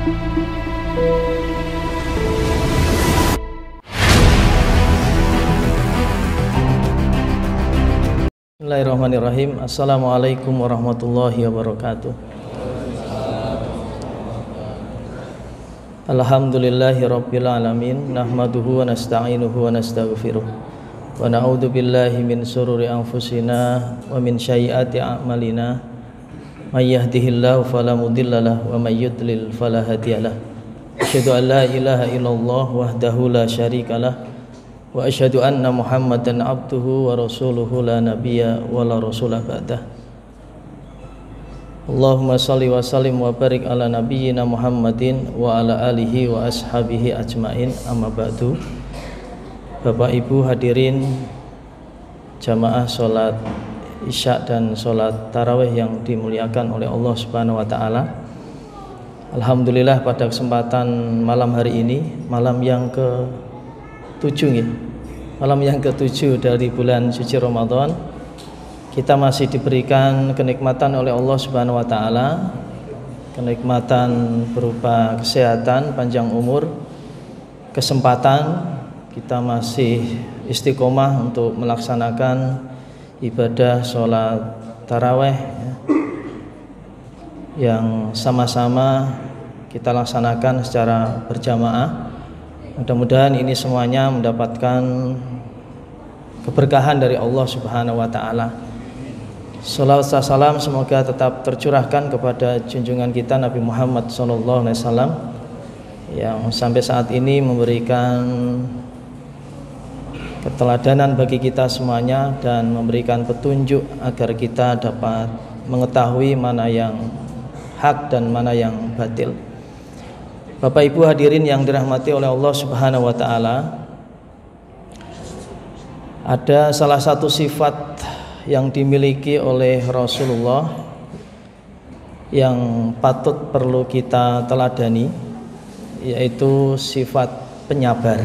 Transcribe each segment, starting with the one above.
Bismillahirrahmanirrahim. Assalamualaikum warahmatullahi wabarakatuh. Alhamdulillahirabbil alamin, nahmaduhu wa nasta'inuhu wa nastaghfiruh. Wa na'udzu billahi min shururi anfusina wa min sayyiati a'malina. May yahdihillahu fala mudhillalah wa may yudlil fala hadiyalah. Asyhadu an la ilaha illallah wahdahu la syarikalah wa asyhadu anna Muhammadan abduhu wa rasuluhu la nabiyya wa la rasulah ba'dah. Allahumma salli wa sallim wa barik ala nabiyyina Muhammadin wa ala alihi wa ashabihi ajmain, amma ba'du. Bapak Ibu hadirin jamaah sholat isya dan sholat tarawih yang dimuliakan oleh Allah Subhanahu wa ta'ala. Alhamdulillah pada kesempatan malam hari ini, malam yang ke-7 ya. Malam yang ke-7 dari bulan suci Ramadan, kita masih diberikan kenikmatan oleh Allah Subhanahu wa taala. Kenikmatan berupa kesehatan, panjang umur, kesempatan kita masih istiqomah untuk melaksanakan ibadah sholat tarawih ya, yang sama-sama kita laksanakan secara berjamaah. Mudah-mudahan ini semuanya mendapatkan keberkahan dari Allah Subhanahu wa taala. Shalawat dan salam semoga tetap tercurahkan kepada junjungan kita Nabi Muhammad SAW yang sampai saat ini memberikan keteladanan bagi kita semuanya dan memberikan petunjuk agar kita dapat mengetahui mana yang hak dan mana yang batil. Bapak Ibu hadirin yang dirahmati oleh Allah Subhanahu wa taala, ada salah satu sifat yang dimiliki oleh Rasulullah yang patut perlu kita teladani, yaitu sifat penyabar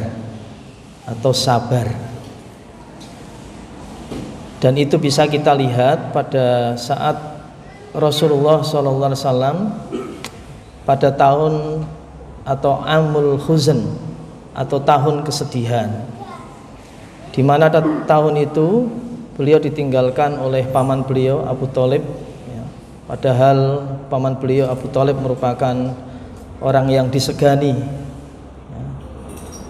atau sabar. Dan itu bisa kita lihat pada saat Rasulullah SAW pada tahun atau amul huzn atau tahun kesedihan, di mana tahun itu beliau ditinggalkan oleh paman beliau Abu Thalib ya. Padahal paman beliau Abu Thalib merupakan orang yang disegani ya,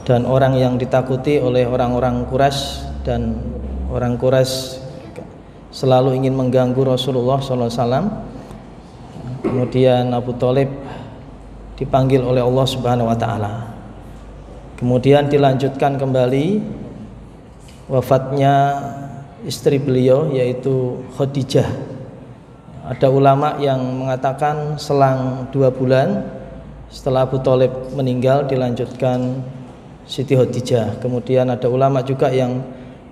dan orang yang ditakuti oleh orang-orang Quraisy, dan orang Quraisy selalu ingin mengganggu Rasulullah SAW. Kemudian Abu Thalib dipanggil oleh Allah Subhanahu wa taala. Kemudian dilanjutkan kembali wafatnya istri beliau yaitu Khadijah. Ada ulama yang mengatakan selang 2 bulan setelah Abu Thalib meninggal dilanjutkan Siti Khadijah. Kemudian ada ulama juga yang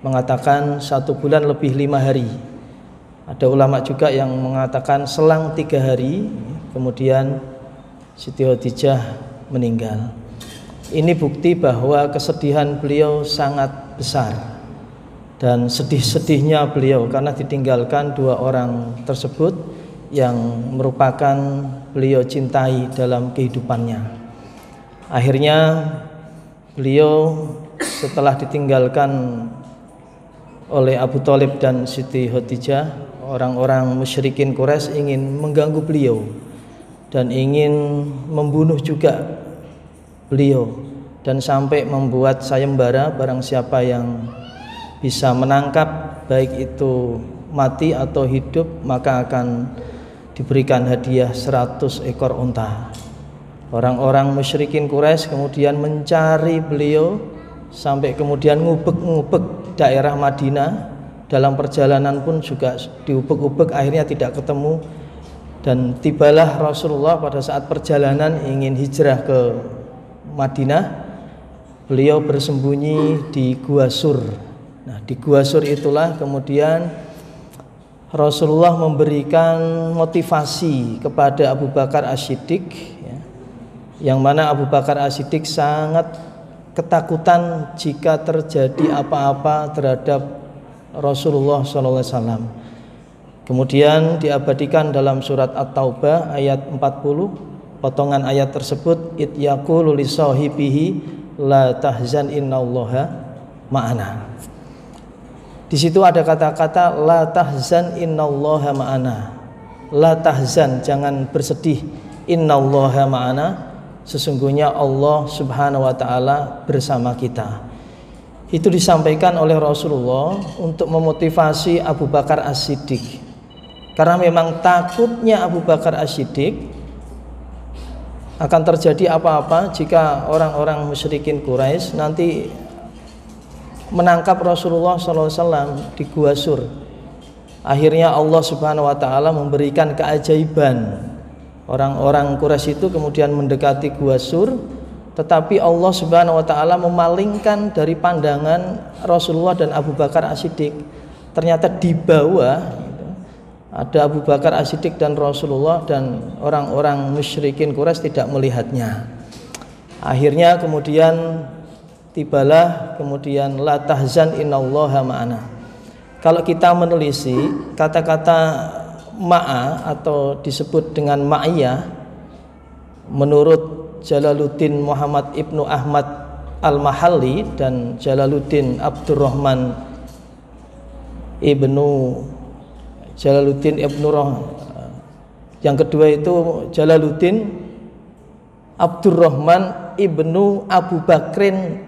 mengatakan 1 bulan lebih 5 hari. Ada ulama juga yang mengatakan selang 3 hari kemudian Siti Khadijah meninggal. Ini bukti bahwa kesedihan beliau sangat besar dan sedih-sedihnya beliau karena ditinggalkan 2 orang tersebut yang merupakan beliau cintai dalam kehidupannya. Akhirnya beliau setelah ditinggalkan oleh Abu Thalib dan Siti Khadijah, orang-orang musyrikin Quraisy ingin mengganggu beliau dan ingin membunuh juga beliau, dan sampai membuat sayembara barang siapa yang bisa menangkap baik itu mati atau hidup maka akan diberikan hadiah 100 ekor unta. Orang-orang musyrikin Quraisy kemudian mencari beliau sampai kemudian ngubek-ngubek daerah Madinah. Dalam perjalanan pun juga diubek-ubek, akhirnya tidak ketemu. Dan tibalah Rasulullah pada saat perjalanan ingin hijrah ke Madinah, beliau bersembunyi di Gua Sur. Nah, di Gua Sur itulah kemudian Rasulullah memberikan motivasi kepada Abu Bakar As-Siddiq ya, yang mana Abu Bakar As-Siddiq sangat ketakutan jika terjadi apa-apa terhadap Rasulullah SAW. Kemudian diabadikan dalam surat At-Taubah ayat 40, potongan ayat tersebut, id yaqulu li sahibihi la tahzan innallaha ma'ana. Di situ ada kata-kata la tahzan innallaha ma'ana. La tahzan, jangan bersedih, innallaha ma'ana, sesungguhnya Allah Subhanahu wa taala bersama kita. Itu disampaikan oleh Rasulullah untuk memotivasi Abu Bakar As-Siddiq. Karena memang takutnya Abu Bakar As-Siddiq akan terjadi apa-apa jika orang-orang musyrikin Quraisy nanti menangkap Rasulullah SAW di Gua Sur. Akhirnya Allah Subhanahu wa taala memberikan keajaiban. Orang-orang Quraisy itu kemudian mendekati Gua Sur, tetapi Allah Subhanahu wa taala memalingkan dari pandangan Rasulullah dan Abu Bakar As-Siddiq. Ternyata di bawah ada Abu Bakar As-Siddiq dan Rasulullah, dan orang-orang musyrikin Quraisy tidak melihatnya. Akhirnya kemudian tibalah kemudian la tahzan innallaha ma'ana. Kalau kita menelisik kata-kata ma'a atau disebut dengan ma'iyah, menurut Jalaluddin Muhammad Ibnu Ahmad Al-Mahalli dan Jalaluddin Abdurrahman Ibnu yang kedua itu Jalaluddin Abdurrahman Ibnu Abu Bakrin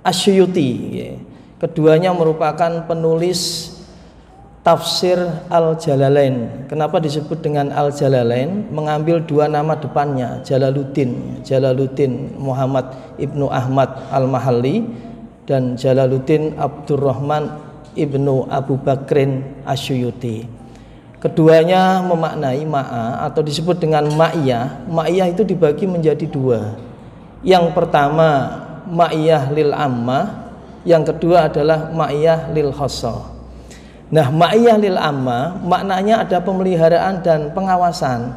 Asyuyuti. Keduanya merupakan penulis tafsir Al-Jalalain. Kenapa disebut dengan Al-Jalalain? Mengambil dua nama depannya, Jalaluddin Muhammad Ibnu Ahmad Al-Mahalli dan Jalaluddin Abdurrahman Ibnu Abu Bakrin Asyuyuti. Keduanya memaknai ma'a atau disebut dengan ma'iyah. Ma'iyah itu dibagi menjadi dua. Yang pertama ma'iyah lil ammah, yang kedua adalah ma'iyah lil khassah. Nah, ma'iyah lil amma maknanya ada pemeliharaan dan pengawasan,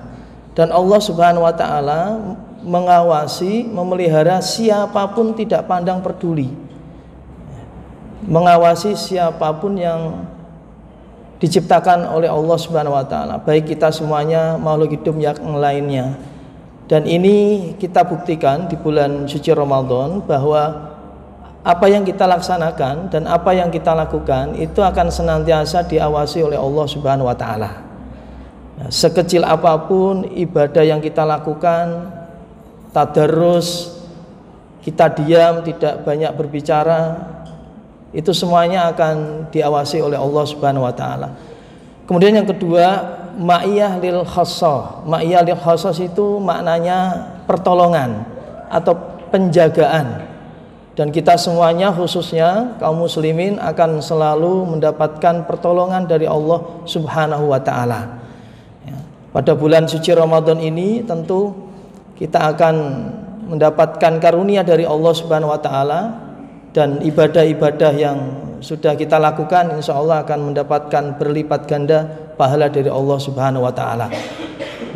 dan Allah Subhanahu wa taala mengawasi, memelihara siapapun tidak pandang peduli, mengawasi siapapun yang diciptakan oleh Allah Subhanahu wa taala, baik kita semuanya makhluk hidup yang lainnya. Dan ini kita buktikan di bulan suci Ramadan bahwa apa yang kita laksanakan dan apa yang kita lakukan itu akan senantiasa diawasi oleh Allah Subhanahu wa taala. Sekecil apapun ibadah yang kita lakukan, tadarrus, kita diam, tidak banyak berbicara, itu semuanya akan diawasi oleh Allah Subhanahu wa taala. Kemudian yang kedua, ma'iyah lil khassah. Ma'iyah lil khassah itu maknanya pertolongan atau penjagaan. Dan kita semuanya khususnya kaum muslimin akan selalu mendapatkan pertolongan dari Allah Subhanahu wa taala. Pada bulan suci Ramadan ini tentu kita akan mendapatkan karunia dari Allah Subhanahu wa taala, dan ibadah-ibadah yang sudah kita lakukan insya Allah akan mendapatkan berlipat ganda pahala dari Allah Subhanahu wa taala.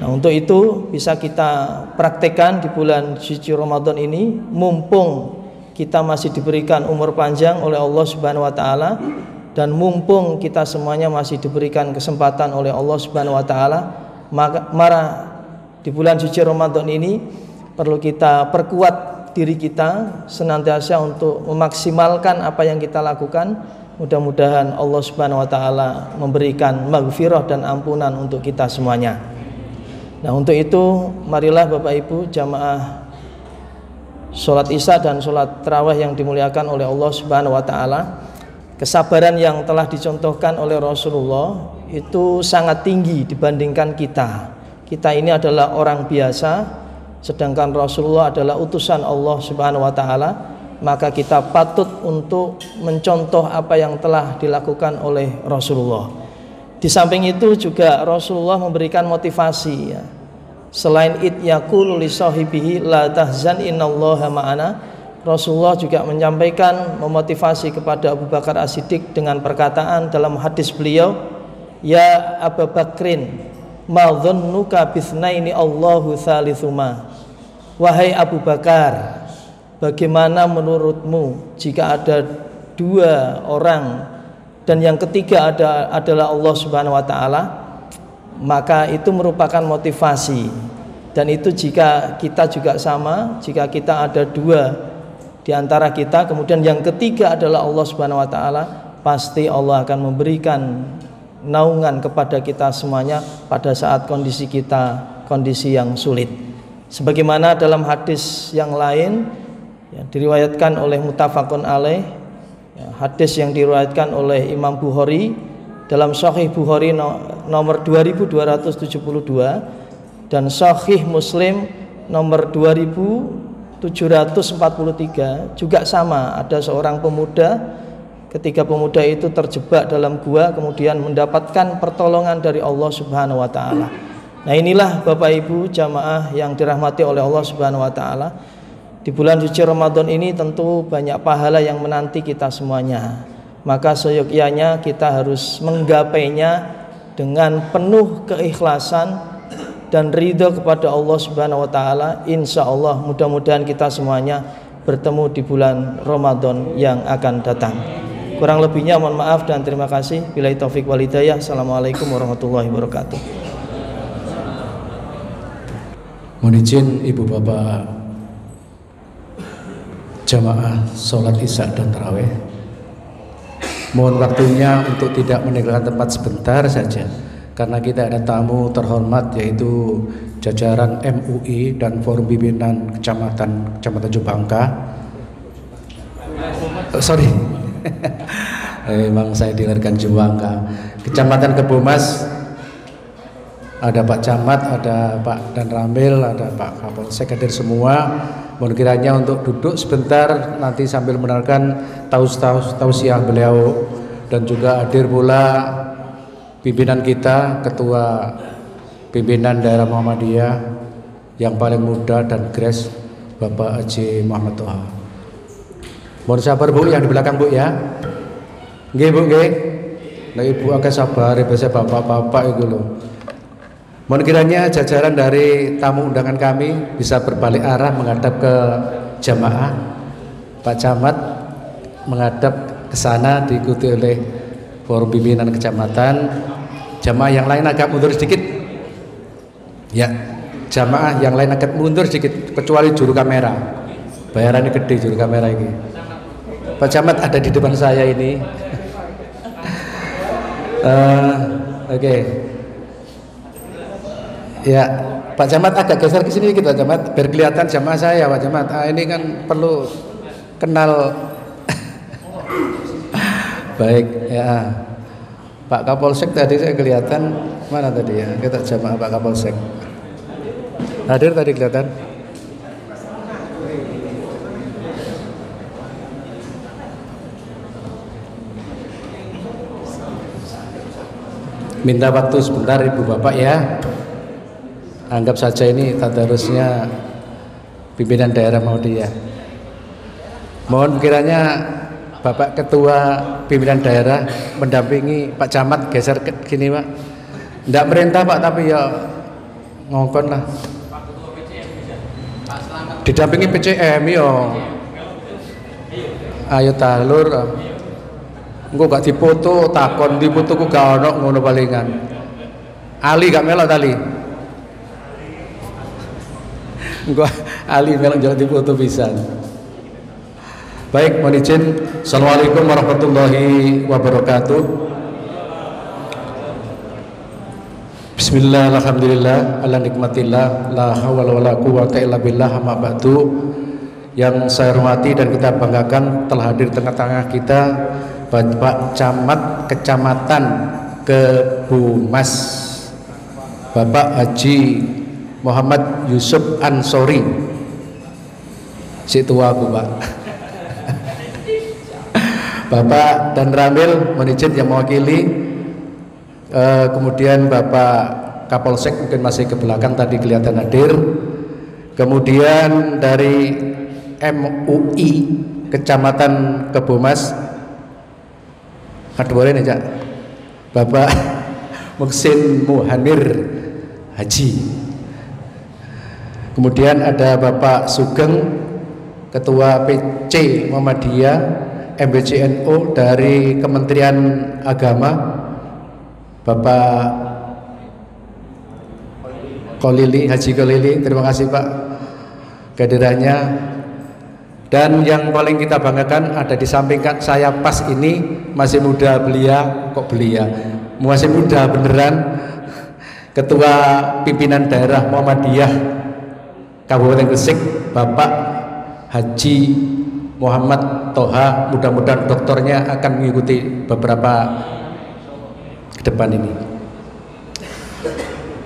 Nah, untuk itu bisa kita praktekkan di bulan suci Ramadan ini, mumpung kita masih diberikan umur panjang oleh Allah Subhanahu wa taala, dan mumpung kita semuanya masih diberikan kesempatan oleh Allah Subhanahu wa taala, maka di bulan suci Ramadan ini perlu kita perkuat diri kita senantiasa untuk memaksimalkan apa yang kita lakukan. Mudah-mudahan Allah Subhanahu wa taala memberikan maghfirah dan ampunan untuk kita semuanya. Nah, untuk itu marilah Bapak Ibu jamaah sholat isya dan sholat tarawih yang dimuliakan oleh Allah Subhanahu wa taala, kesabaran yang telah dicontohkan oleh Rasulullah itu sangat tinggi dibandingkan kita. Kita ini adalah orang biasa, sedangkan Rasulullah adalah utusan Allah Subhanahu wa taala, maka kita patut untuk mencontoh apa yang telah dilakukan oleh Rasulullah. Di samping itu juga Rasulullah memberikan motivasi, ya. Selain id yaqulu li sahibihi la tahzan innallaha ma'ana, Rasulullah juga menyampaikan, memotivasi kepada Abu Bakar As-Siddiq dengan perkataan dalam hadis beliau, ya Abu Bakrin ma dhannuka bitsnaini Allahu tsalitsuma. Wahai Abu Bakar, bagaimana menurutmu jika ada dua orang dan yang ketiga adalah Allah Subhanahu wa taala? Maka itu merupakan motivasi Dan itu jika kita juga sama, jika kita ada dua di antara kita, kemudian yang ketiga adalah Allah Subhanahu wa taala, pasti Allah akan memberikan naungan kepada kita semuanya pada saat kondisi kita kondisi yang sulit. Sebagaimana dalam hadis yang lain yang diriwayatkan oleh muttafaqun alaih, hadis yang diriwayatkan oleh Imam Bukhari dalam Sahih Bukhari nomor 2272 dan Sahih Muslim nomor 2743 juga sama. Ada seorang pemuda, ketika pemuda itu terjebak dalam gua kemudian mendapatkan pertolongan dari Allah Subhanahu wa taala. Nah, inilah Bapak Ibu jamaah yang dirahmati oleh Allah Subhanahu wa taala. Di bulan suci Ramadan ini tentu banyak pahala yang menanti kita semuanya. Maka seyogyanya kita harus menggapainya dengan penuh keikhlasan dan ridho kepada Allah Subhanahu wa taala. Insya Allah mudah-mudahan kita semuanya bertemu di bulan Ramadan yang akan datang. Kurang lebihnya mohon maaf dan terima kasih. Billahi taufik wal hidayah. Assalamualaikum warahmatullahi wabarakatuh. Mohon izin Ibu Bapak jamaah sholat isya dan tarawih, mohon waktunya untuk tidak meninggalkan tempat sebentar saja, karena kita ada tamu terhormat yaitu jajaran MUI dan Forum Pimpinan Kecamatan Jubangka. Sorry, memang saya dilahirkan Jubangka, Kecamatan Kebomas. Ada Pak Camat, ada Pak Dan Ramil, ada Pak Kapolsek, hadir semua. Mohon kiranya untuk duduk sebentar nanti sambil mendengarkan tausiah beliau, dan juga hadir pula pimpinan kita, Ketua Pimpinan Daerah Muhammadiyah yang paling muda dan grace, Bapak Haji Muhammad Toha. Mohon sabar Bu yang di belakang Bu ya. Nggih Bu nggih. Nah Ibu agak sabar, biasa bapak-bapak itu loh. Mohon kiranya jajaran dari tamu undangan kami bisa berbalik arah menghadap ke jamaah. Pak Camat menghadap ke sana diikuti oleh Forum Pimpinan Kecamatan. Jamaah yang lain agak mundur sedikit. Ya, jamaah yang lain agak mundur sedikit kecuali juru kamera. Bayarannya gede juru kamera ini. Pak Camat ada di depan saya ini. Oke. Ya, Pak Camat agak geser ke sini gitu Pak Camat, biar kelihatan jamaah saya Pak Camat. Ini kan perlu kenal. Baik ya. Pak Kapolsek tadi saya kelihatan mana tadi ya? Kita jamaah Pak Kapolsek. Hadir tadi kelihatan. Minta waktu sebentar Ibu Bapak ya. Anggap saja ini tadarusnya pimpinan daerah Muhammadiyah. Mohon kiranya Bapak Ketua Pimpinan Daerah mendampingi Pak Camat geser ke sini Pak. Tidak merintah Pak, tapi ya ngongkon lah. Didampingi PCM yo. Ayo talur. Engko gak dipoto, takon difotoku gak ono ngono palingan. Ali gak melok tali. Engko Ali melok jalan dipoto pisan. Baik, mohon izin. Assalamualaikum warahmatullahi wabarakatuh. Bismillah, alhamdulillah, ala nikmatillah, la hawla wala quwwata illa billah, amma ba'du. Yang saya hormati dan kita banggakan telah hadir tengah-tengah kita Bapak Camat Kecamatan Kebumas, Bapak Haji Muhammad Yusuf Ansori. Si tua aku Pak. Bapak Dan Ramil menizin yang mewakili, kemudian Bapak Kapolsek mungkin masih ke belakang tadi kelihatan hadir, kemudian dari MUI Kecamatan Kebomas kedua ini Cak, Bapak Muksin Muhanir Haji, kemudian ada Bapak Sugeng Ketua PC Muhammadiyah MBCNO dari Kementerian Agama, Bapak Kolili, Haji Kolili, terima kasih Pak kehadirannya. Dan yang paling kita banggakan ada di samping saya pas ini, masih muda belia, kok belia, masih muda beneran, Ketua Pimpinan Daerah Muhammadiyah Kabupaten Gresik, Bapak Haji Muhammad Toha. Mudah-mudahan doktornya akan mengikuti beberapa ke depan ini.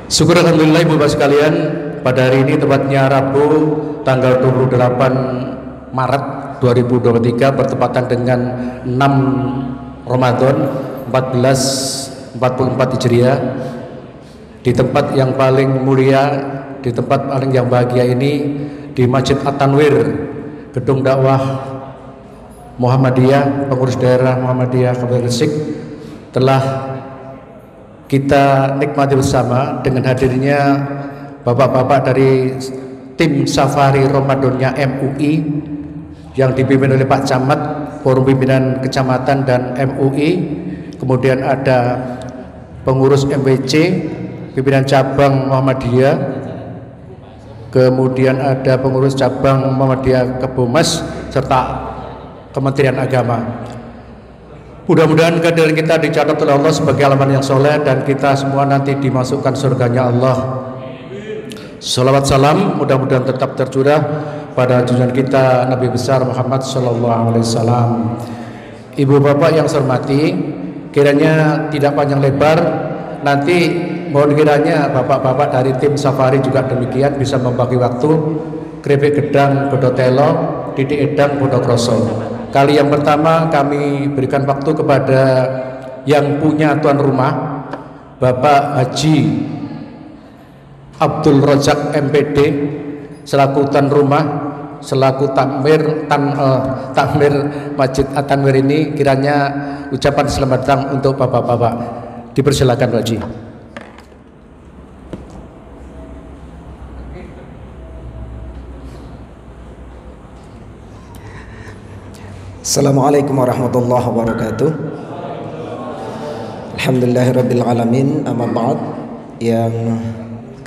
Syukur alhamdulillah Ibu Bapak sekalian, pada hari ini tepatnya Rabu tanggal 28 Maret 2023 bertepatan dengan 6 Ramadan 1444 Hijriah, di tempat yang paling mulia, di tempat paling yang bahagia ini, di Masjid At-Tanwir, gedung dakwah Muhammadiyah, pengurus daerah Muhammadiyah Kabupaten Gresik, telah kita nikmati bersama dengan hadirnya bapak-bapak dari tim Safari Ramadannya MUI yang dipimpin oleh Pak Camat, Forum Pimpinan Kecamatan dan MUI, kemudian ada pengurus MWC, pimpinan cabang Muhammadiyah, kemudian ada pengurus cabang Muhammadiyah Kebomas, serta Kementerian Agama. Mudah-mudahan kehadiran kita dicatat oleh Allah sebagai amalan yang soleh dan kita semua nanti dimasukkan surganya Allah. Salawat salam mudah-mudahan tetap tercurah pada junjungan kita Nabi besar Muhammad sallallahu alaihi wasallam. Ibu bapak yang saya hormati, kiranya tidak panjang lebar, nanti mohon kiranya bapak-bapak dari tim Safari juga demikian bisa membagi waktu keripik gedang bodo telo, didik edang bodo kroso. Kali yang pertama kami berikan waktu kepada yang punya tuan rumah, Bapak Haji Abdul Rozak MPD selaku tuan rumah, selaku takmir Masjid At-Tanwir ini, kiranya ucapan selamat datang untuk bapak-bapak. Dipersilakan Pak Haji. Assalamualaikum warahmatullahi wabarakatuh. Alhamdulillahirabbil alamin. Amma ba'd. Yang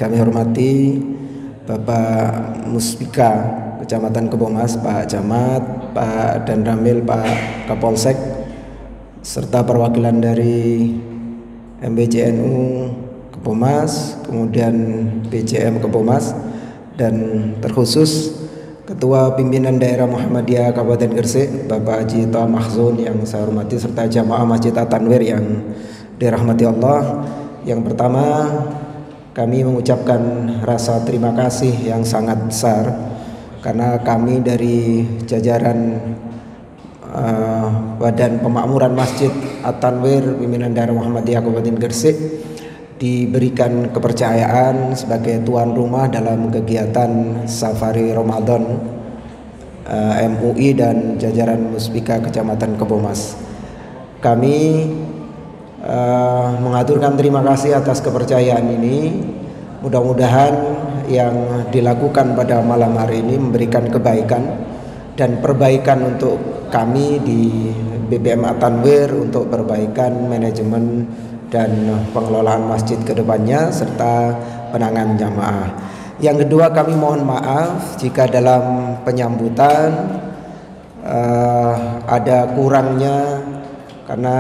kami hormati Bapak Muspika Kecamatan Kebomas, Pak Camat, Pak Dan Ramil, Pak Kapolsek, serta perwakilan dari MBCNU Kebomas, kemudian BCM Kebomas, dan terkhusus Ketua Pimpinan Daerah Muhammadiyah Kabupaten Gresik, Bapak Haji Toha Mahzun yang saya hormati, serta jamaah Masjid At-Tanwir yang dirahmati Allah. Yang pertama, kami mengucapkan rasa terima kasih yang sangat besar karena kami dari jajaran Badan Pemakmuran Masjid At-Tanwir Pimpinan Daerah Muhammadiyah Kabupaten Gresik diberikan kepercayaan sebagai tuan rumah dalam kegiatan Safari Ramadan MUI dan jajaran Muspika Kecamatan Kebomas. Kami mengaturkan terima kasih atas kepercayaan ini. Mudah-mudahan yang dilakukan pada malam hari ini memberikan kebaikan dan perbaikan untuk kami di BPM At-Tanwir untuk perbaikan manajemen dan pengelolaan masjid ke depannya serta penanganan jamaah. Yang kedua, kami mohon maaf jika dalam penyambutan ada kurangnya karena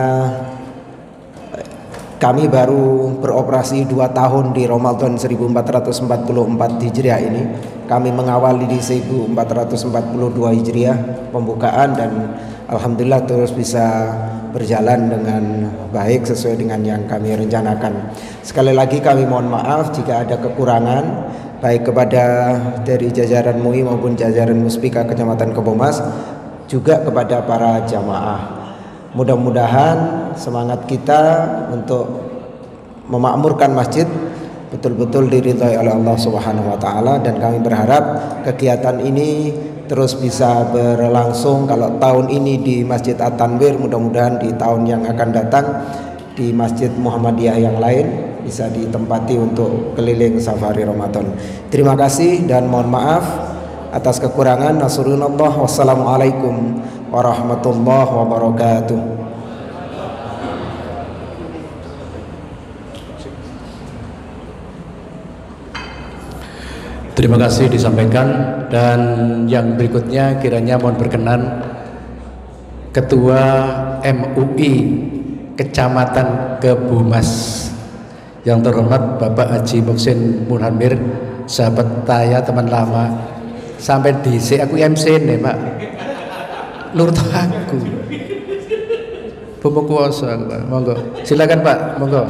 kami baru beroperasi 2 tahun di Ramadan 1444 Hijriah ini. Kami mengawali di 1442 Hijriah pembukaan dan alhamdulillah terus bisa berjalan dengan baik sesuai dengan yang kami rencanakan. Sekali lagi kami mohon maaf jika ada kekurangan baik kepada dari jajaran MUI maupun jajaran Muspika Kecamatan Kebomas, juga kepada para jamaah. Mudah-mudahan semangat kita untuk memakmurkan masjid betul-betul diridhai oleh Allah Subhanahu wa taala, dan kami berharap kegiatan ini terus bisa berlangsung. Kalau tahun ini di Masjid At-Tanwir, mudah-mudahan di tahun yang akan datang di Masjid Muhammadiyah yang lain bisa ditempati untuk keliling Safari Ramadan. Terima kasih dan mohon maaf atas kekurangan. Nasrullah. Wassalamualaikum warahmatullahi wabarakatuh. Terima kasih disampaikan, dan yang berikutnya kiranya mohon berkenan Ketua MUI Kecamatan Kebumas yang terhormat Bapak Haji Muksin Munhamir, sahabat saya, teman lama. Sampai dhisik aku MC nih Pak, nur aku Bapak kuasa Pak. Monggo silakan Pak, monggo.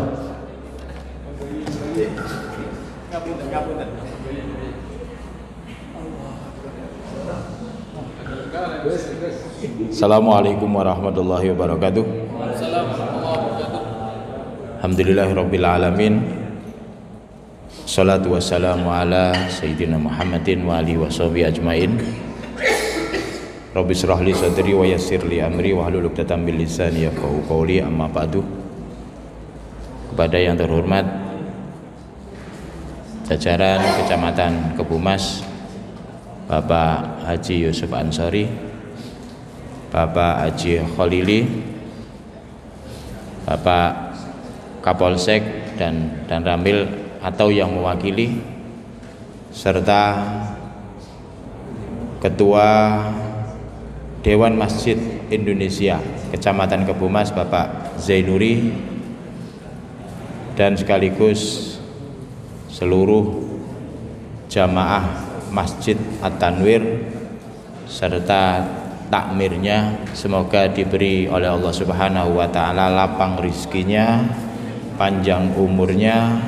Assalamualaikum warahmatullahi wabarakatuh. Alhamdulillahirabbil alamin. Shalatu wassalamu ala sayyidina Muhammadin wa alihi washabihi ajmain. Rabbi shrah li sadri wa yassir li amri wahlul 'uqdatam min lisani yafqahu qawli, amma ba'du. Kepada yang terhormat jajaran Kecamatan Kebumas, Bapak Haji Yusuf Ansori, Bapak Haji Khalili, Bapak Kapolsek dan Ramil atau yang mewakili, serta Ketua Dewan Masjid Indonesia Kecamatan Kebumas Bapak Zainuri, dan sekaligus seluruh jamaah Masjid At-Tanwir serta takmirnya, semoga diberi oleh Allah Subhanahu wa taala lapang rizkinya, panjang umurnya,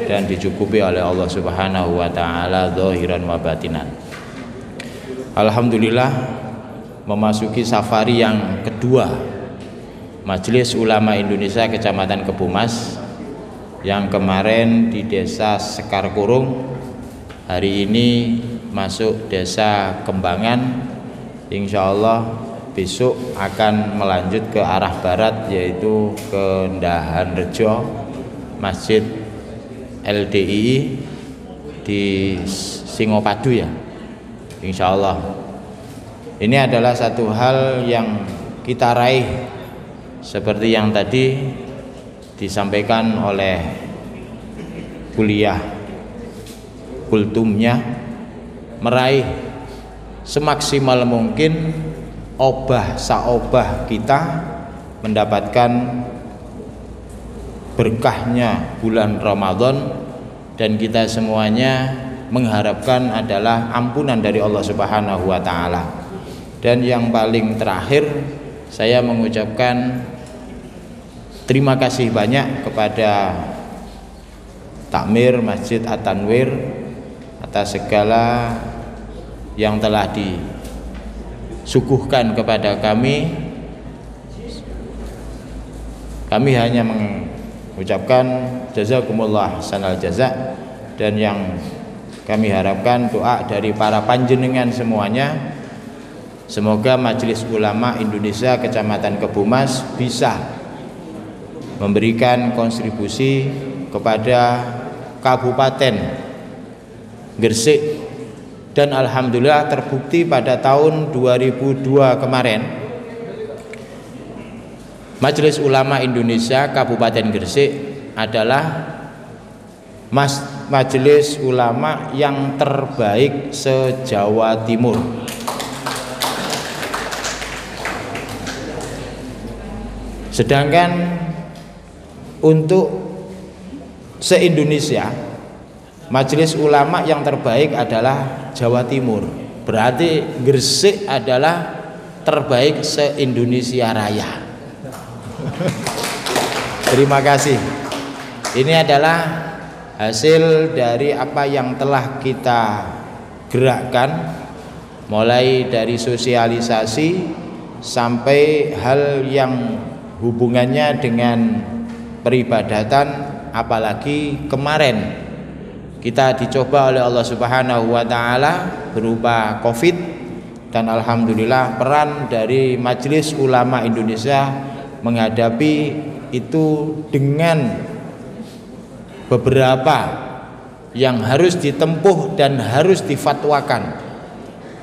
dan dicukupi oleh Allah Subhanahu wa taala zahiran wa batinan. Alhamdulillah, memasuki safari yang kedua Majelis Ulama Indonesia Kecamatan Kebumas, yang kemarin di Desa Sekarkurung, hari ini masuk Desa Kembangan. Insya Allah besok akan melanjut ke arah barat, yaitu ke Ndahan Rejo, Masjid LDII di Singopadu ya. Insya Allah ini adalah satu hal yang kita raih, seperti yang tadi disampaikan oleh kuliah kultumnya, meraih semaksimal mungkin obah saobah kita mendapatkan berkahnya bulan Ramadan, dan kita semuanya mengharapkan adalah ampunan dari Allah Subhanahu wa taala. Dan yang paling terakhir, saya mengucapkan terima kasih banyak kepada takmir Masjid At-Tanwir atas segala yang telah disuguhkan kepada kami. Kami hanya mengucapkan jazakumullah sanal jaza, dan yang kami harapkan doa dari para panjenengan semuanya, semoga Majelis Ulama Indonesia Kecamatan Kebumas bisa memberikan kontribusi kepada Kabupaten Gresik. Dan alhamdulillah terbukti pada tahun 2002 kemarin, Majelis Ulama Indonesia Kabupaten Gresik adalah majelis ulama yang terbaik se-Jawa Timur. Sedangkan untuk se-Indonesia, majelis ulama yang terbaik adalah Jawa Timur. Berarti Gresik adalah terbaik se-Indonesia Raya. Terima kasih. Ini adalah hasil dari apa yang telah kita gerakkan, mulai dari sosialisasi sampai hal yang hubungannya dengan peribadatan, apalagi kemarin kita dicoba oleh Allah Subhanahu wa taala berupa Covid, dan alhamdulillah peran dari Majelis Ulama Indonesia menghadapi itu dengan beberapa yang harus ditempuh dan harus difatwakan,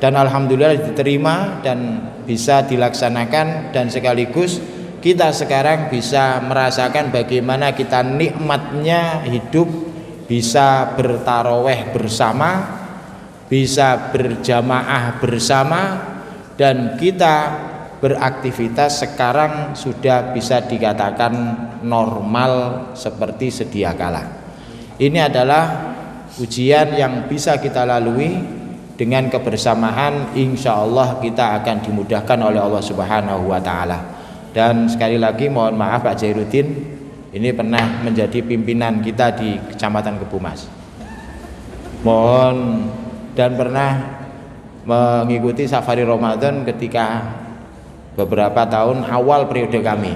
dan alhamdulillah diterima dan bisa dilaksanakan, dan sekaligus kita sekarang bisa merasakan bagaimana kita nikmatnya hidup, bisa bertaraweh bersama, bisa berjamaah bersama, dan kita beraktivitas sekarang sudah bisa dikatakan normal seperti sedia kala. Ini adalah ujian yang bisa kita lalui. Dengan kebersamaan insya Allah kita akan dimudahkan oleh Allah Subhanahu wa Ta'ala. Dan sekali lagi mohon maaf Pak Jairuddin, ini pernah menjadi pimpinan kita di Kecamatan Kebumas, dan pernah mengikuti safari Ramadan ketika beberapa tahun awal periode kami.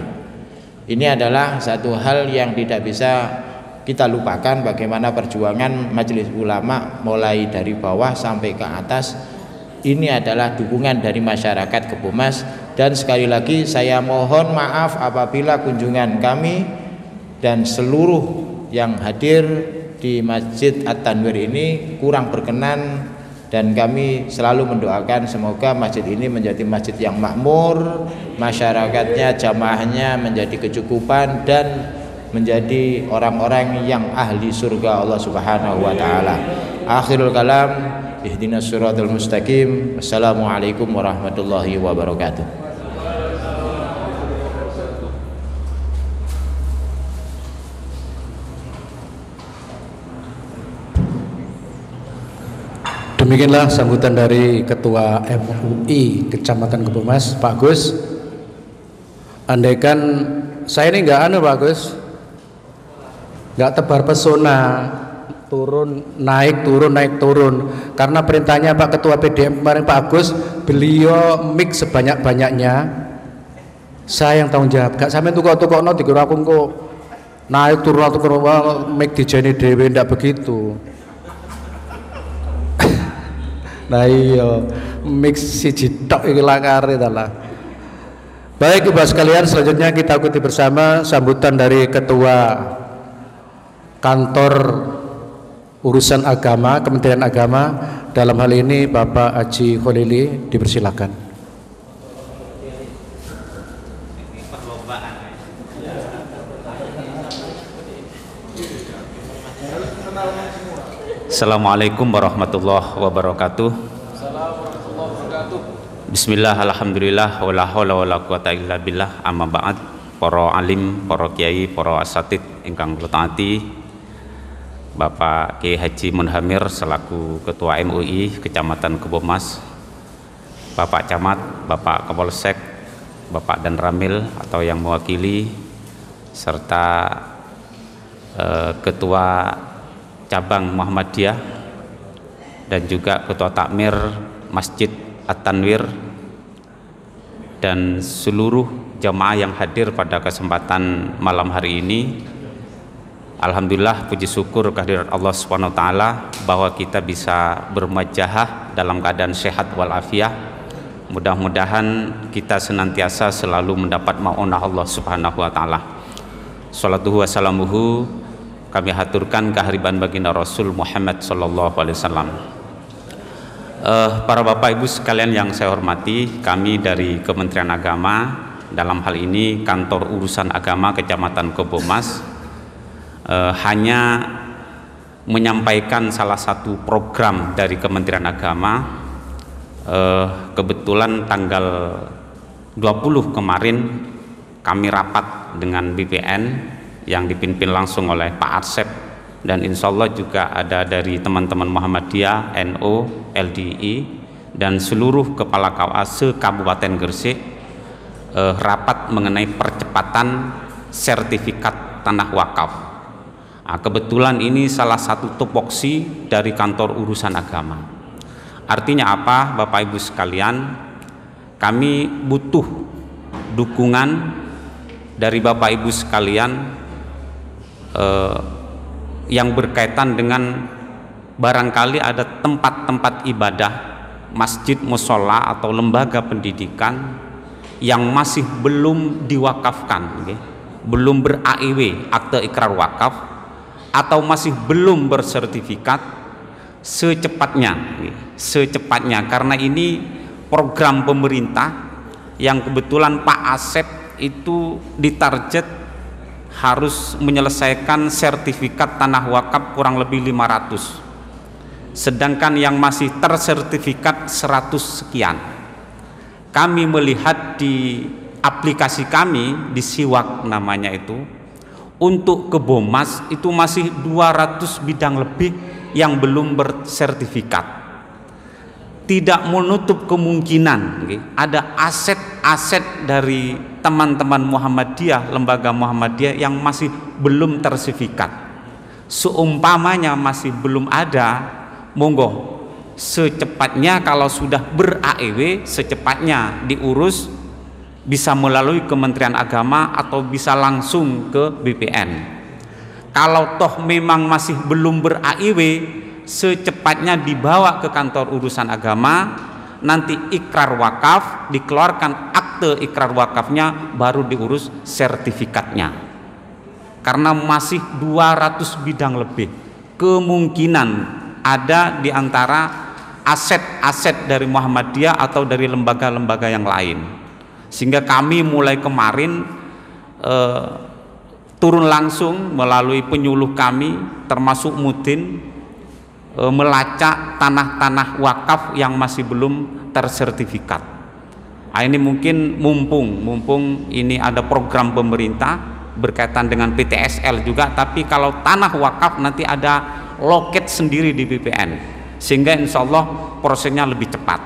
Ini adalah satu hal yang tidak bisa kita lupakan, bagaimana perjuangan Majelis Ulama mulai dari bawah sampai ke atas. Ini adalah dukungan dari masyarakat Kebumas, dan sekali lagi saya mohon maaf apabila kunjungan kami dan seluruh yang hadir di Masjid At-Tanwir ini kurang berkenan, dan kami selalu mendoakan semoga masjid ini menjadi masjid yang makmur, masyarakatnya, jamaahnya menjadi kecukupan dan menjadi orang-orang yang ahli surga Allah Subhanahu wa Ta'ala. Akhirul kalam, ihdinas siratal mustaqim. Assalamualaikum warahmatullahi wabarakatuh. Demikianlah sambutan dari Ketua MUI Kecamatan Kebumas, Pak Gus. Andaikan saya ini nggak Pak Gus, nggak tebar pesona, turun naik turun, karena perintahnya Pak Ketua PDM kemarin Pak Agus, beliau mix sebanyak-banyaknya, saya yang tanggung jawab. Gak sampai tukok no dikira aku kok naik turun mix dijani dewe, ndak begitu. Nah iya, mix siji tok iki lakare ta lah. Baik Ibu sekalian, selanjutnya kita ikuti bersama sambutan dari Ketua Kantor Urusan Agama, Kementerian Agama, dalam hal ini Bapak Haji Kholili, dipersilakan. Assalamualaikum warahmatullahi wabarakatuh. Bismillah, alhamdulillah, wala haula wala quwata illa billah, amma ba'd. Para alim, para kiai, para asatid ingkang kula taati, Bapak Kiai Haji Munhamir selaku Ketua MUI Kecamatan Kebumas, Bapak Camat, Bapak Kapolsek, Bapak Dan Ramil atau yang mewakili, serta Ketua Cabang Muhammadiyah dan juga Ketua Takmir Masjid At-Tanwir dan seluruh jamaah yang hadir pada kesempatan malam hari ini. Alhamdulillah, puji syukur kehadirat Allah Subhanahu wa Ta'ala bahwa kita bisa bermajahah dalam keadaan sehat walafiat. Mudah-mudahan kita senantiasa selalu mendapat ma'unah Allah Subhanahu wa Ta'ala. Salatuhu wassalamuhu kami haturkan kehariban baginda Rasul Muhammad sallallahu alaihi wasallam. Para Bapak Ibu sekalian yang saya hormati, kami dari Kementerian Agama, dalam hal ini Kantor Urusan Agama Kecamatan Kebumas, hanya menyampaikan salah satu program dari Kementerian Agama. Kebetulan tanggal 20 kemarin kami rapat dengan BPN yang dipimpin langsung oleh Pak Arsep, dan insya Allah juga ada dari teman-teman Muhammadiyah, NU, LDI, dan seluruh kepala KUA se-Kabupaten Gresik, rapat mengenai percepatan sertifikat tanah wakaf. Nah, kebetulan ini salah satu tupoksi dari Kantor Urusan Agama. Artinya apa, Bapak Ibu sekalian? Kami butuh dukungan dari Bapak Ibu sekalian yang berkaitan dengan barangkali ada tempat-tempat ibadah, masjid, musola atau lembaga pendidikan yang masih belum diwakafkan, belum ber-AIW, akte ikrar wakaf, atau masih belum bersertifikat. Secepatnya, karena ini program pemerintah yang kebetulan Pak Asep itu ditarget harus menyelesaikan sertifikat tanah wakaf kurang lebih 500. sedangkan yang masih tersertifikat 100 sekian. Kami melihat di aplikasi kami, di Siwak namanya itu, untuk Kebomas itu masih 200 bidang lebih yang belum bersertifikat. Tidak menutup kemungkinan ada aset-aset dari teman-teman Muhammadiyah, lembaga Muhammadiyah yang masih belum tersertifikat. Seumpamanya masih belum ada, monggo secepatnya kalau sudah ber-AEW secepatnya diurus, bisa melalui Kementerian Agama atau bisa langsung ke BPN. Kalau toh memang masih belum ber-AEW, secepatnya dibawa ke kantor urusan agama, nanti ikrar wakaf, dikeluarkan akte ikrar wakafnya, baru diurus sertifikatnya. Karena masih 200 bidang lebih, kemungkinan ada di antara aset-aset dari Muhammadiyah atau dari lembaga-lembaga yang lain. Sehingga kami mulai kemarin turun langsung melalui penyuluh kami termasuk Mudin, melacak tanah-tanah wakaf yang masih belum tersertifikat. Ini mungkin mumpung ini ada program pemerintah berkaitan dengan PTSL juga, tapi kalau tanah wakaf nanti ada loket sendiri di BPN, sehingga insya Allah prosesnya lebih cepat.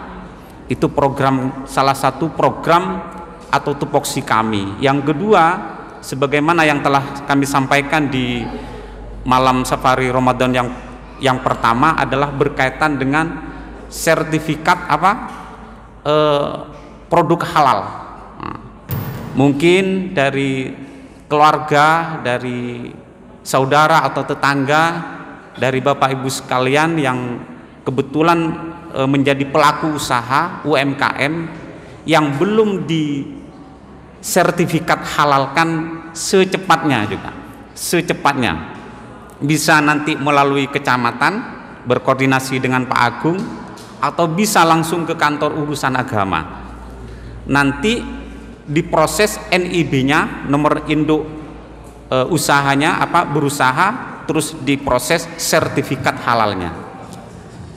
Itu program, salah satu program atau tupoksi kami. Yang kedua, sebagaimana yang telah kami sampaikan di malam safari Ramadan yang pertama adalah berkaitan dengan sertifikat produk halal. Mungkin dari keluarga, dari saudara atau tetangga, dari Bapak Ibu sekalian yang kebetulan menjadi pelaku usaha UMKM yang belum disertifikat halalkan, secepatnya bisa nanti melalui kecamatan berkoordinasi dengan Pak Agung atau bisa langsung ke kantor urusan agama. Nanti diproses NIB-nya, nomor induk usahanya berusaha, terus diproses sertifikat halalnya.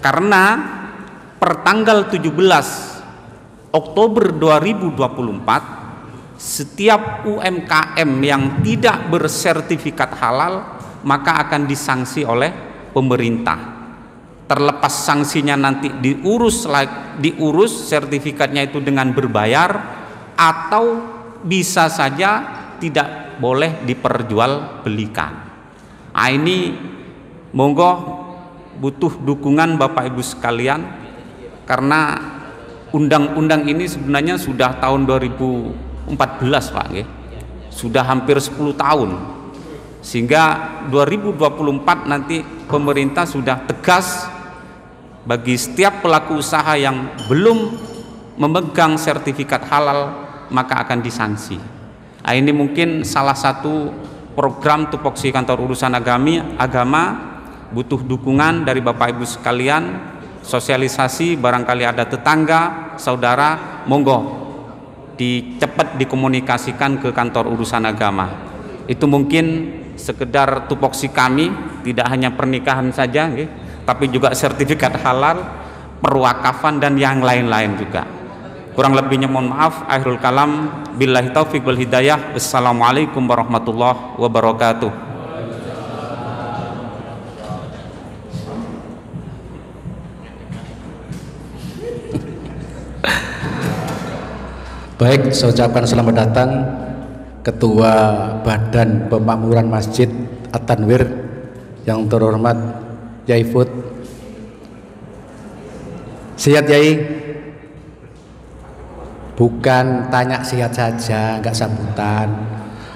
Karena per tanggal 17 Oktober 2024 setiap UMKM yang tidak bersertifikat halal maka akan disanksi oleh pemerintah. Terlepas sanksinya nanti diurus sertifikatnya itu dengan berbayar, atau bisa saja tidak boleh diperjualbelikan. Ini monggo butuh dukungan Bapak Ibu sekalian, karena undang-undang ini sebenarnya sudah tahun 2014 Pak, sudah hampir 10 tahun, sehingga 2024 nanti pemerintah sudah tegas bagi setiap pelaku usaha yang belum memegang sertifikat halal maka akan disanksi. Ini mungkin salah satu program tupoksi kantor urusan agama butuh dukungan dari Bapak Ibu sekalian, sosialisasi, barangkali ada tetangga, saudara, monggo cepat dikomunikasikan ke kantor urusan agama. Itu mungkin sekedar tupoksi kami, tidak hanya pernikahan saja, tapi juga sertifikat halal, perwakafan dan yang lain-lain juga. Kurang lebihnya mohon maaf. Akhirul kalam, billahi taufiq wal hidayah. Wassalamualaikum warahmatullahi wabarakatuh. Baik, saya ucapkan selamat datang Ketua Badan Pemakmuran Masjid At-Tanwir yang terhormat Yai Fud. Sihat Yai? Bukan tanya sihat saja, enggak sambutan.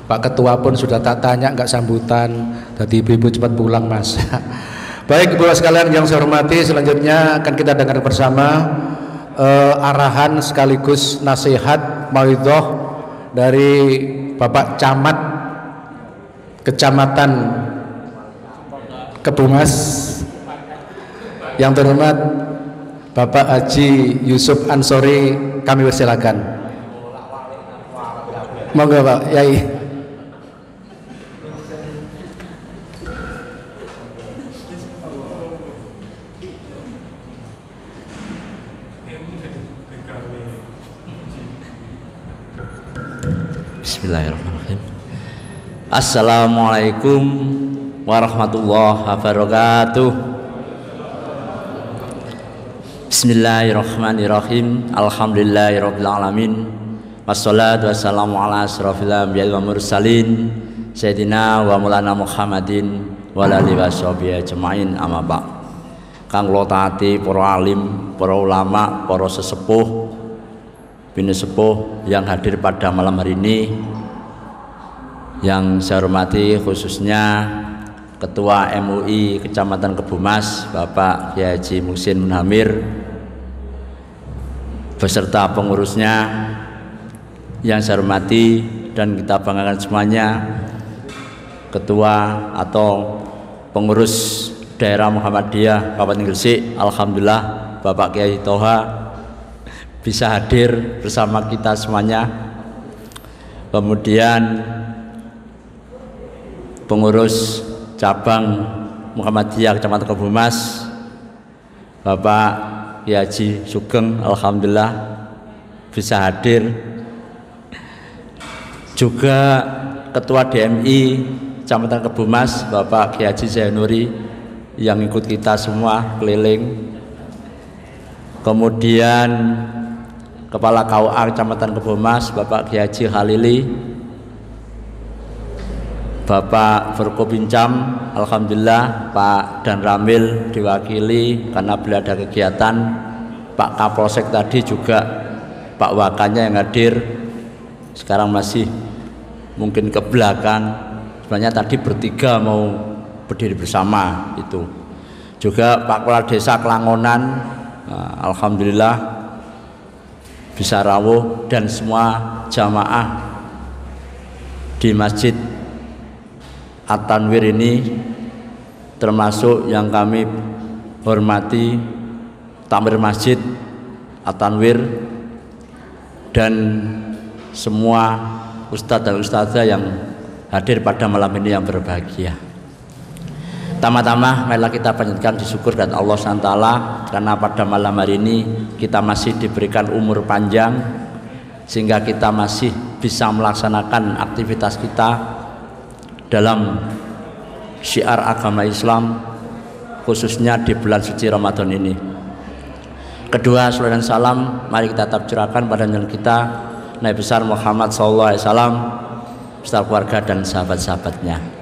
Pak Ketua pun sudah tak tanya, enggak sambutan. Tadi ibu cepat pulang Mas. Baik Ibu sekalian yang saya hormati, selanjutnya akan kita dengar bersama arahan sekaligus nasihat mauidhah dari Bapak Camat Kecamatan Kebomas yang terhormat Bapak Haji Yusuf Ansori, kami persilakan. Monggo Pak Yai. Bismillahirrahmanirrahim. Assalamualaikum warahmatullahi wabarakatuh. Bismillahirrahmanirrahim. Alhamdulillahirabbil alamin. Wassalatu wassalamu ala asrofil anbiya'i wal mursalin Sayyidina wa Maulana Muhammadin wa alihi washabihi ajmain, amma ba'd. Kang kula taati para alim, para ulama, para sesepuh, bini sepuh yang hadir pada malam hari ini, yang saya hormati khususnya Ketua MUI Kecamatan Kebumas Bapak Kiai Haji Muhsin Munhamir beserta pengurusnya yang saya hormati dan kita banggakan semuanya, Ketua atau pengurus daerah Muhammadiyah Kabupaten Gresik. Alhamdulillah Bapak Kiai Toha bisa hadir bersama kita semuanya. Kemudian pengurus cabang Muhammadiyah Kecamatan Kebumas Bapak Kiai Haji Sugeng, alhamdulillah bisa hadir. Juga Ketua DMI Kecamatan Kebumas Bapak Kiai Haji Zainuri yang ikut kita semua keliling. Kemudian Kepala KUA Kecamatan Kebumas Bapak Kiai Haji Khalili, Bapak Forkopincam, alhamdulillah Pak Dan Ramil diwakili karena beliau ada kegiatan. Pak Kapolsek tadi juga Pak Wakanya yang hadir, sekarang masih mungkin ke belakang. Sebenarnya tadi bertiga mau berdiri bersama itu. Juga Pak Kepala Desa Kelangonan, alhamdulillah bisa rawuh, dan semua jamaah di Masjid At-Tanwir ini termasuk yang kami hormati Takmir Masjid At-Tanwir dan semua ustadz dan ustadzah yang hadir pada malam ini yang berbahagia. Tama-tama marilah kita panjatkan syukur kepada Allah SWT karena pada malam hari ini kita masih diberikan umur panjang sehingga kita masih bisa melaksanakan aktivitas kita dalam syiar agama Islam, khususnya di bulan suci Ramadan ini. Kedua, salam dan salam mari kita tetap curahkan pada junjungan kita Nabi besar Muhammad SAW beserta keluarga dan sahabat-sahabatnya.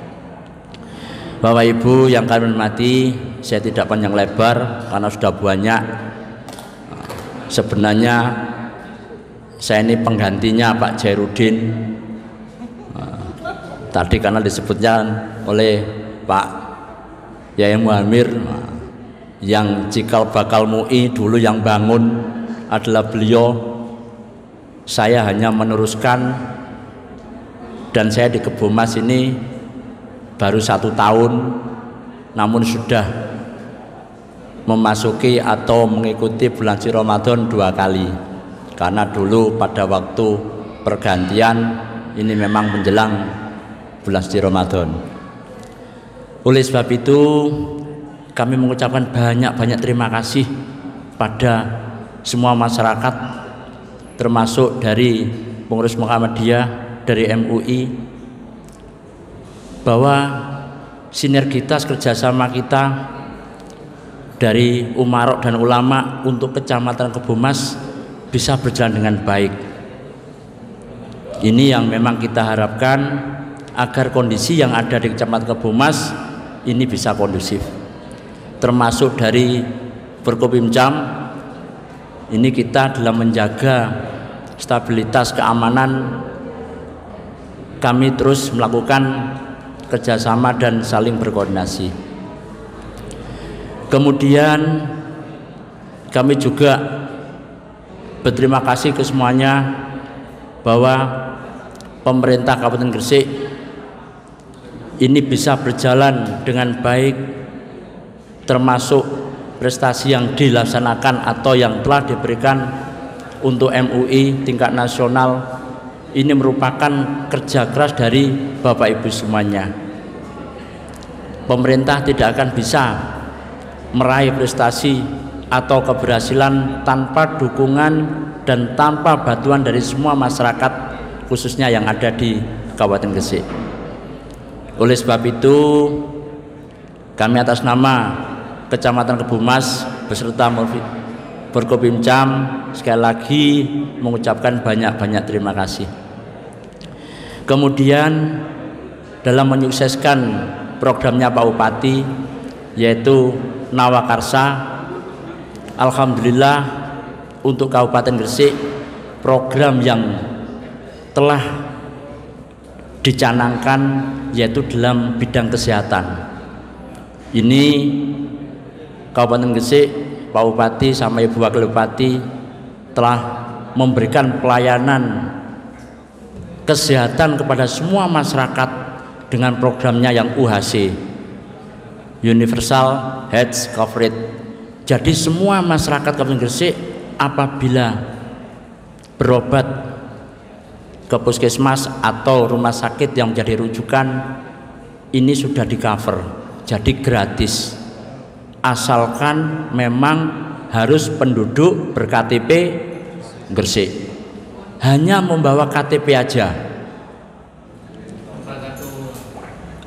Bapak Ibu yang kami hormati, saya tidak panjang lebar karena sudah banyak. Sebenarnya saya ini penggantinya Pak Jairudin. Tadi karena disebutnya oleh Pak Yai Muhamir yang cikal bakal MUI dulu yang bangun adalah beliau. Saya hanya meneruskan, dan saya di Kebumas ini baru 1 tahun, namun sudah memasuki atau mengikuti bulan suci Ramadan 2 kali. Karena dulu pada waktu pergantian ini memang menjelang bulan suci Ramadan. Oleh sebab itu kami mengucapkan banyak-banyak terima kasih pada semua masyarakat, termasuk dari pengurus Muhammadiyah, dari MUI, bahwa sinergitas kerjasama kita dari umarok dan ulama untuk Kecamatan Kebumas bisa berjalan dengan baik. Ini yang memang kita harapkan agar kondisi yang ada di Kecamatan Kebumas ini bisa kondusif, termasuk dari Forkopimcam. Ini kita dalam menjaga stabilitas keamanan, kami terus melakukan kerjasama dan saling berkoordinasi. Kemudian kami juga berterima kasih ke semuanya bahwa pemerintah Kabupaten Gresik ini bisa berjalan dengan baik, termasuk prestasi yang dilaksanakan atau yang telah diberikan untuk MUI tingkat nasional. Ini merupakan kerja keras dari Bapak Ibu semuanya. Pemerintah tidak akan bisa meraih prestasi atau keberhasilan tanpa dukungan dan tanpa bantuan dari semua masyarakat khususnya yang ada di Kabupaten Gresik. Oleh sebab itu, kami atas nama Kecamatan Kebumas beserta Forkopimcam sekali lagi mengucapkan banyak-banyak terima kasih. Kemudian dalam menyukseskan programnya Pak Bupati yaitu Nawakarsa, alhamdulillah untuk Kabupaten Gresik program yang telah dicanangkan yaitu dalam bidang kesehatan. Ini Kabupaten Gresik, Pak Bupati sama Ibu Wakil Bupati telah memberikan pelayanan kesehatan kepada semua masyarakat dengan programnya yang UHC, Universal Health Coverage. Jadi semua masyarakat Kabupaten Gresik apabila berobat ke puskesmas atau rumah sakit yang menjadi rujukan ini sudah di cover, jadi gratis, asalkan memang harus penduduk ber-KTP Gresik, hanya membawa KTP aja.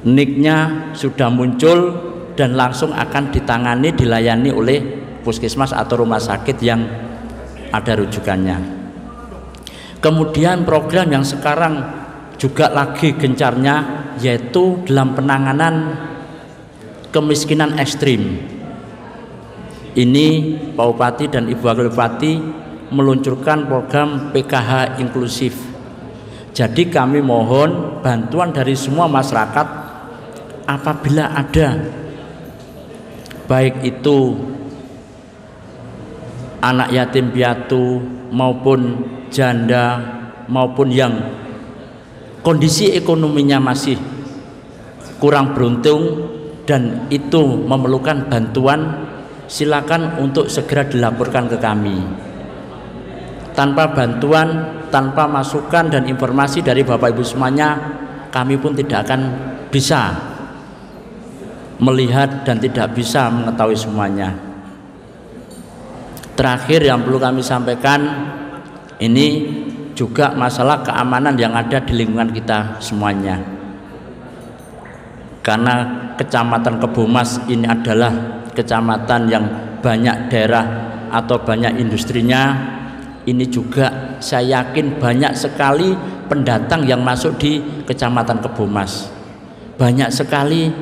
Niknya sudah muncul dan langsung akan ditangani, dilayani oleh puskesmas atau rumah sakit yang ada rujukannya. Kemudian program yang sekarang juga lagi gencarnya yaitu dalam penanganan kemiskinan ekstrim. Ini Pak Bupati dan Ibu Wakil Bupati meluncurkan program PKH inklusif. Jadi kami mohon bantuan dari semua masyarakat apabila ada baik itu anak yatim piatu maupun janda maupun yang kondisi ekonominya masih kurang beruntung dan itu memerlukan bantuan, silakan untuk segera dilaporkan ke kami. Tanpa bantuan, tanpa masukan dan informasi dari Bapak Ibu semuanya, kami pun tidak akan bisa melihat dan tidak bisa mengetahui semuanya. Terakhir yang perlu kami sampaikan, ini juga masalah keamanan yang ada di lingkungan kita semuanya. Karena Kecamatan Kebumas ini adalah kecamatan yang banyak daerah atau banyak industrinya, ini juga saya yakin banyak sekali pendatang yang masuk di Kecamatan Kebumas. Banyak sekali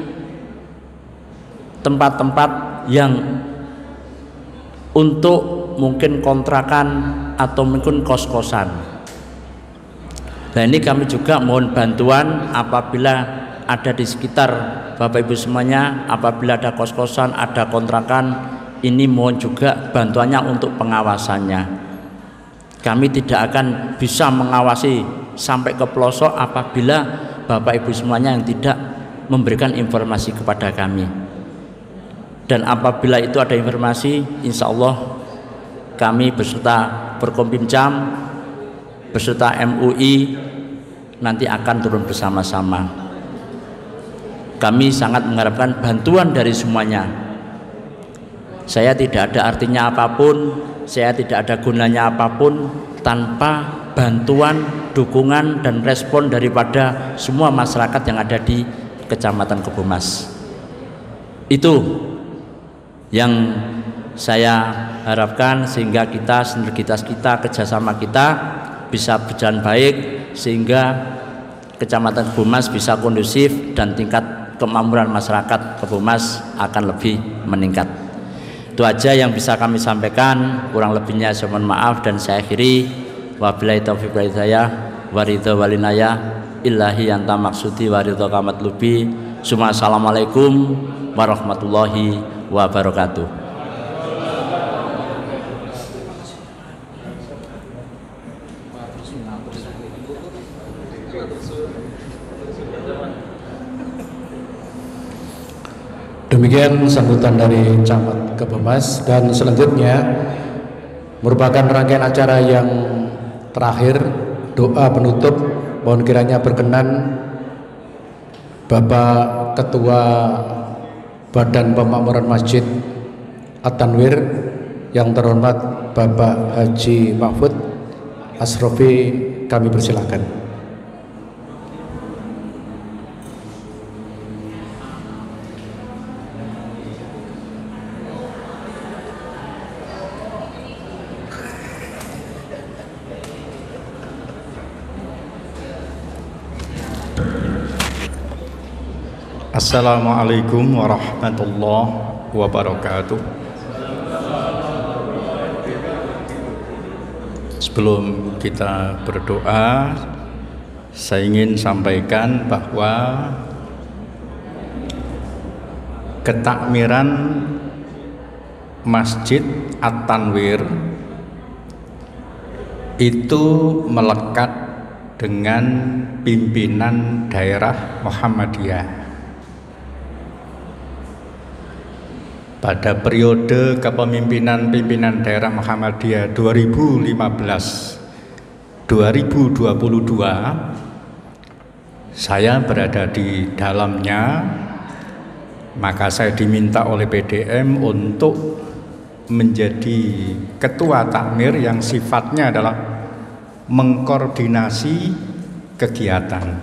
tempat-tempat yang untuk mungkin kontrakan atau mungkin kos-kosan. Nah ini kami juga mohon bantuan apabila ada di sekitar Bapak Ibu semuanya, apabila ada kos-kosan, ada kontrakan, ini mohon juga bantuannya untuk pengawasannya. Kami tidak akan bisa mengawasi sampai ke pelosok apabila Bapak Ibu semuanya yang tidak memberikan informasi kepada kami. Dan apabila itu ada informasi, insya Allah kami beserta Forkopimcam beserta MUI nanti akan turun bersama-sama. Kami sangat mengharapkan bantuan dari semuanya. Saya tidak ada artinya apapun, saya tidak ada gunanya apapun tanpa bantuan, dukungan dan respon daripada semua masyarakat yang ada di Kecamatan Kebumas. Itu yang saya harapkan sehingga kita, sinergitas kita, kerjasama kita bisa berjalan baik sehingga Kecamatan Kebumas bisa kondusif dan tingkat kemakmuran masyarakat Kebumas akan lebih meningkat. Itu aja yang bisa kami sampaikan, kurang lebihnya saya mohon maaf dan saya akhiri. Wabillahi taufiq wal hidayah wa ridha wal inayah illahi anta maksudi wa ridha kamat lubi. Assalamualaikum warahmatullahi wabarakatuh. Demikian sambutan dari Camat Kebumas, dan selanjutnya merupakan rangkaian acara yang terakhir, doa penutup. Mohon kiranya berkenan Bapak Ketua Badan Pemakmuran Masjid At-Tanwir yang terhormat Bapak Haji Mahfud Asrofi, kami persilakan. Assalamualaikum warahmatullahi wabarakatuh. Sebelum kita berdoa, saya ingin sampaikan bahwa ketakmiran Masjid At-Tanwir itu melekat dengan pimpinan daerah Muhammadiyah. Pada periode kepemimpinan pimpinan daerah Muhammadiyah 2015-2022, saya berada di dalamnya, maka saya diminta oleh PDM untuk menjadi ketua takmir yang sifatnya adalah mengkoordinasi kegiatan.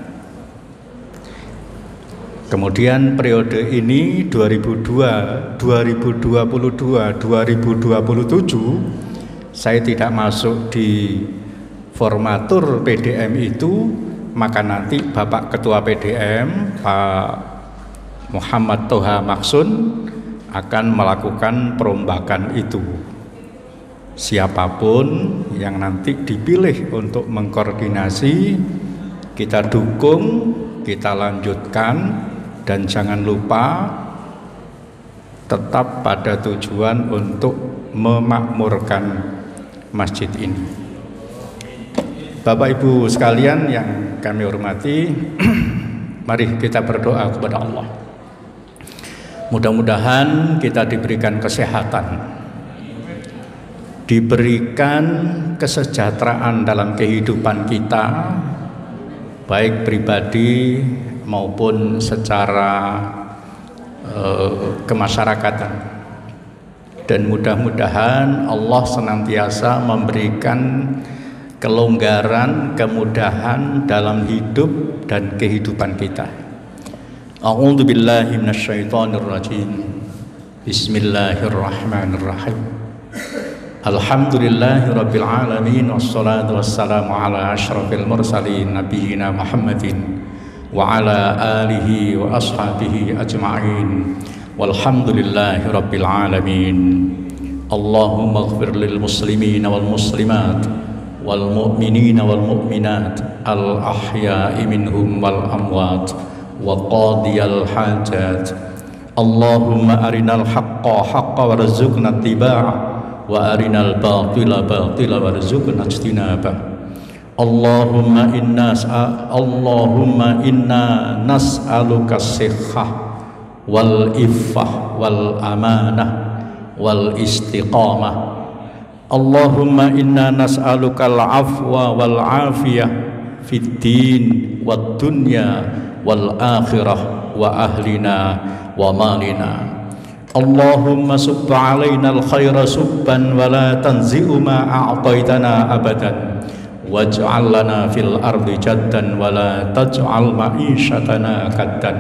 Kemudian periode ini 2022-2027 saya tidak masuk di formatur PDM itu, maka nanti Bapak Ketua PDM Pak Muhammad Toha Maksun akan melakukan perombakan itu. Siapapun yang nanti dipilih untuk mengkoordinasi, kita dukung, kita lanjutkan. Dan jangan lupa tetap pada tujuan untuk memakmurkan masjid ini. Bapak Ibu sekalian yang kami hormati, mari kita berdoa kepada Allah. Mudah-mudahan kita diberikan kesehatan, diberikan kesejahteraan dalam kehidupan kita, baik pribadi maupun secara kemasyarakatan, dan mudah-mudahan Allah senantiasa memberikan kelonggaran, kemudahan dalam hidup dan kehidupan kita. A'udzu billahi minasyaitonir rajim. Bismillahirrahmanirrahim. Alhamdulillahi rabbil alamin, wassalatu wassalamu ala asyrafil mursalin nabiyina Muhammadin wa ala alihi wa ashabihi ajma'in, walhamdulillahi rabbil alamin. Allahumma ighfir lil muslimina wal muslimat wal mu'minina wal mu'minat al ahya'i minhum wal amwat wa qadiyal hajat. Allahumma arinal haqqa haqqa warzuqna ittiba'ah wa arinal batila batila warzuqna ijtinabah. Allahumma inna nas'aluka as-sihhah wal iffah wal amanah wal istiqamah. Allahumma inna nas'aluka al-afwa wal afiyah fid din wad dunya wal akhirah wa ahlina wa malina. Allahumma subba alaina al-khaira subban wa la tanzi'u ma a'taitana abadan waj'al lana fil ardi jaddan wa la taj'al ma'ishatana kaddan.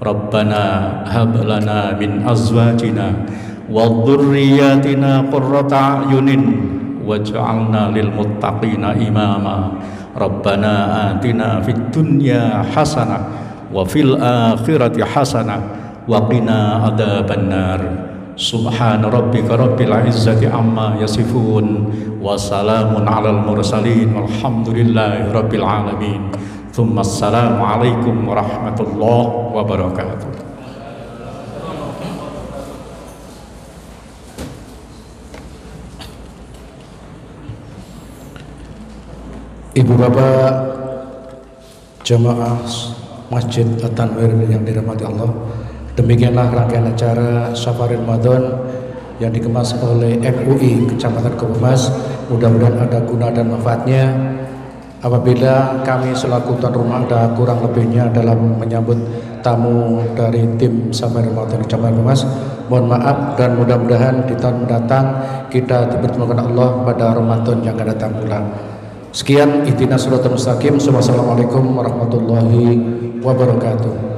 Rabbana hab lana min azwajina wa dhurriyyatina qurrata a'yunin waj'alna lil muttaqina imama. Rabbana atina fid dunya hasanah wa fil akhirati hasanah wa qina adzabannar. Subhana rabbika rabbil izzati amma yasifun wa salamun alal mursalin walhamdulillahi rabbil alamin. Thumma assalamu alaikum warahmatullahi wabarakatuh. Ibu bapak jamaah Masjid At-Tanwir yang dirahmati Allah, demikianlah rangkaian acara Safar Ramadan yang dikemas oleh MUI Kecamatan Kebumas. Mudah-mudahan ada guna dan manfaatnya. Apabila kami selaku tuan rumah ada kurang lebihnya dalam menyambut tamu dari tim Safar Ramadan Kecamatan Kebumas, mohon maaf, dan mudah-mudahan di tahun mendatang kita dipertemukan Allah pada Ramadan yang akan datang pula. Sekian, ihdinas siratal mustaqim. Wassalamualaikum warahmatullahi wabarakatuh.